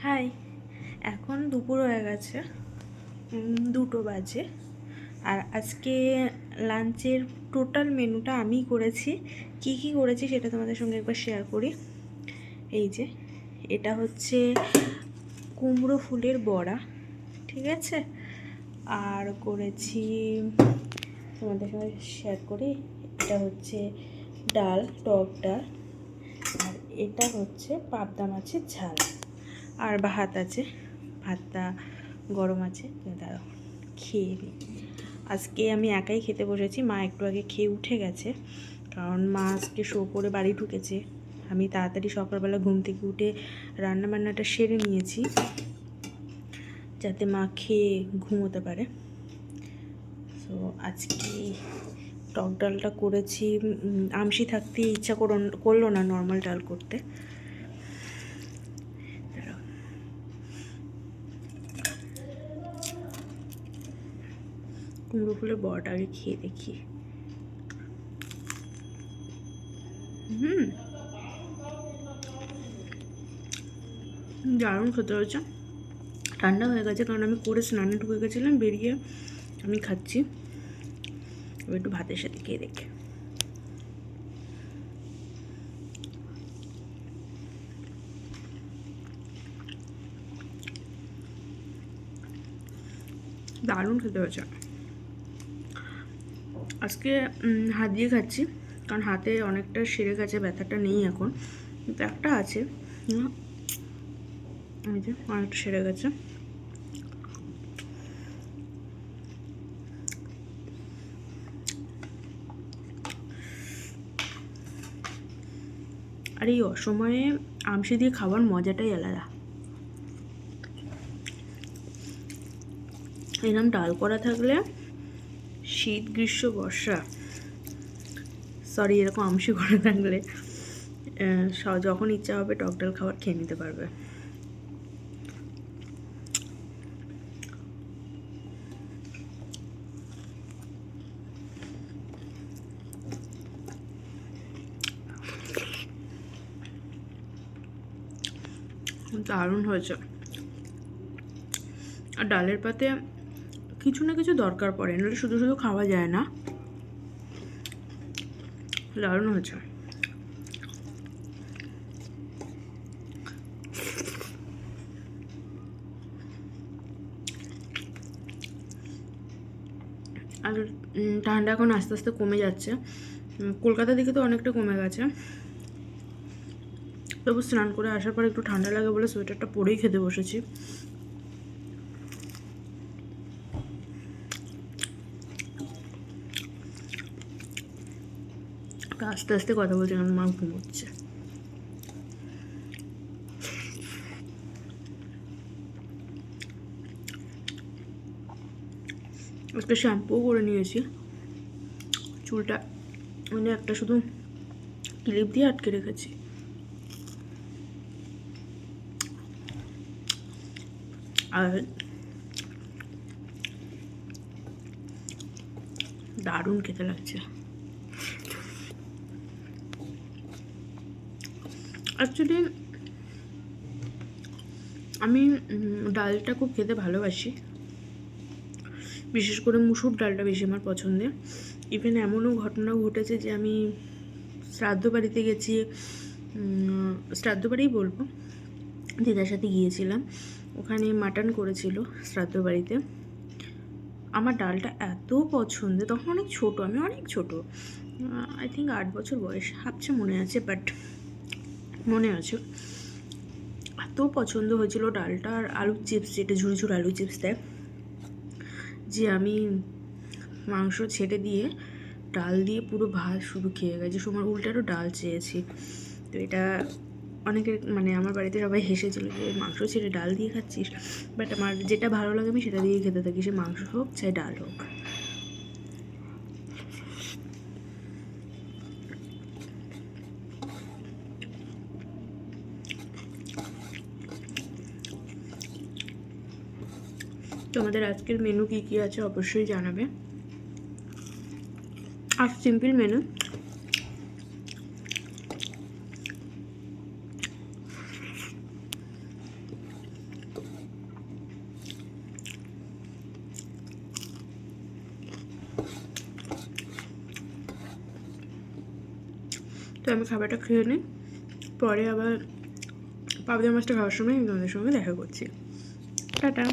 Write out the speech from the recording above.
High, এখন দুপুর হয়ে গেছে, 2টো বাজে। আর আজকে লাঞ্চের টোটাল মেনুটা আমিই করেছি। কি কি করেছি সেটা তোমাদের সঙ্গে একবার শেয়ার করি। এই যে এটা হচ্ছে কুমড়ো ফুলের বড়া, ঠিক আছে। আর করেছি তোমাদের সঙ্গে শেয়ার করি, এটা হচ্ছে ডাল, টক ডাল। আর এটা হচ্ছে পাবদা মাছের ঝাল। আর ভাত আছে, ভাতটা গরম আছে, দাঁড়াও খেয়ে নিই। আজকে আমি একাই খেতে বসেছি, মা একটু আগে খেয়ে উঠে গেছে, কারণ মা আজকে শো করে বাড়ি ঢুকেছে। আমি তাড়াতাড়ি সকালবেলা ঘুম থেকে উঠে রান্নাবান্নাটা সেরে নিয়েছি, যাতে মা খেয়ে ঘুমোতে পারে। সো আজকে টক ডালটা করেছি, আমসি থাকতে ইচ্ছা করলো না নর্মাল ডাল করতে। কুমড়ো ফুলের বড়াটা আগে খেয়ে দেখি। দারুণ খেতে হয়েছে। ঠান্ডা হয়ে গেছে, কারণ আমি করে স্নানে ঢুকে গেছিলাম, বেরিয়ে আমি খাচ্ছি। এবার একটু ভাতের সাথে খেয়ে দেখি। দারুণ খেতে হয়েছে। আজকে হাত দিয়ে খাচ্ছি, কারণ হাতে অনেকটা সেরে গেছে, ব্যথাটা নেই এখন, কিন্তু একটা আছে, এই যে অনেকটা সেরে গেছে। আর এই অসময়ে আমসি দিয়ে খাবার মজাটাই আলাদা। এরকম ডাল করা থাকলে শীত, গ্রীষ্ম, বর্ষা, সরি এরকম আমসি করা থাকলে যখন ইচ্ছা হবে টক ডাল খাবার খেয়ে নিতে পারবে। দারুণ হয়েছে। আর ডালের পাতে কিছু না কিছু দরকার পড়ে, নাহলে শুধু শুধু খাওয়া যায় না। দারুণ হয়েছে। আর ঠান্ডা এখন আস্তে আস্তে কমে যাচ্ছে, কলকাতা দিকে তো অনেকটা কমে গেছে। তবু স্নান করে আসার পর একটু ঠান্ডা লাগে বলে সোয়েটারটা পরেই খেতে বসেছি। আস্তে আস্তে কথা বলছি, কারণ মা ঘুমোচ্ছে। আজকে শ্যাম্পুও করে নিয়েছি, চুলটা মানে একটা শুধু ক্লিপ দিয়ে আটকে রেখেছি। আর দারুণ খেতে লাগছে। অ্যাকচুয়ালি আমি ডালটা খুব খেতে ভালোবাসি, বিশেষ করে মুসুর ডালটা বেশি আমার পছন্দের। ইভেন এমনও ঘটনা ঘটেছে যে আমি শ্রাদ্ধ বাড়িতে গেছি, শ্রাদ্ধ বাড়িই বলবো, দিদার সাথে গিয়েছিলাম, ওখানে মাটন করেছিল শ্রাদ্ধ বাড়িতে। আমার ডালটা এত পছন্দ, তখন অনেক ছোট, আমি অনেক ছোট, আই থিঙ্ক 8 বছর বয়স, হাফছে মনে আছে, বাট মনে আছে। এত পছন্দ হয়েছিল ডালটা। আর আলু চিপস, যেটা ঝুরঝুর আলু চিপস দেয়, যে আমি মাংস ছেড়ে দিয়ে ডাল দিয়ে পুরো ভাত শুধু খেয়ে গেছি। সময় উল্টারও ডাল চেয়েছি, তো এটা অনেকের মানে আমার বাড়িতে সবাই হেসেছিল যে মাংস ছেড়ে ডাল দিয়ে খাচ্ছিস, বাট আমার যেটা ভালো লাগে আমি সেটা দিয়ে খেতে থাকি, সে মাংস হোক চাই ডাল হোক। তোমাদের আজকের মেনু কী কী আছে অবশ্যই জানাবে। আর সিম্পল মেনু, তো আমি খাবারটা খেয়ে নিই, পরে আবার পাবদা মাছটা খাওয়ার সময় আমি তোমাদের সঙ্গে দেখা করছি। টাটা।